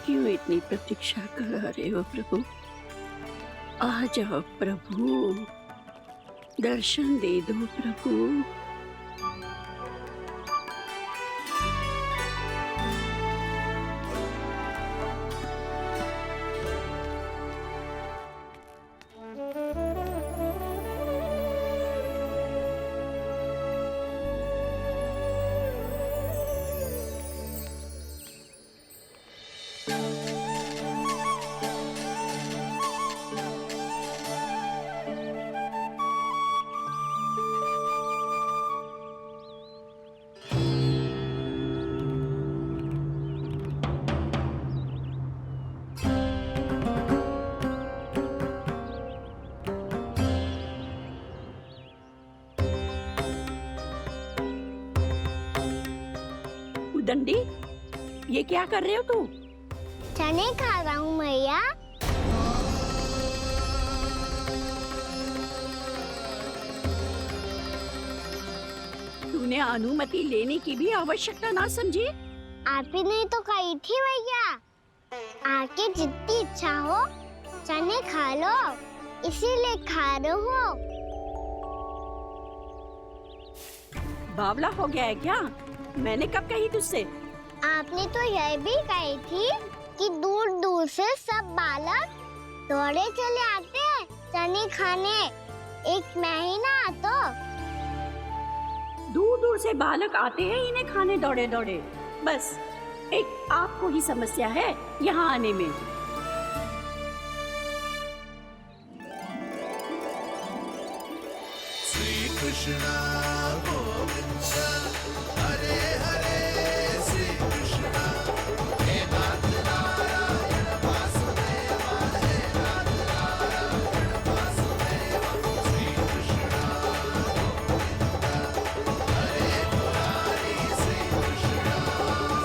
क्यों इतनी प्रतीक्षा करा रहे हो प्रभु? आ जाओ प्रभु, दर्शन दे दो प्रभु। दंडी, ये क्या कर रहे हो तू? चने खा रहा हूँ मैया। तूने अनुमति लेने की भी आवश्यकता ना समझी? आप ही नहीं तो कही थी भैया, आके जितनी इच्छा हो चने खा लो, इसीलिए खा रहे हो। बावला हो गया है क्या? मैंने कब कही तुझसे? आपने तो यह भी कही थी कि दूर दूर से सब बालक दौड़े चले आते हैं चने खाने, एक महीना तो दूर दूर से बालक आते हैं इन्हें खाने दौड़े दौड़े। बस एक आपको ही समस्या है यहाँ आने में। श्री कृष्णा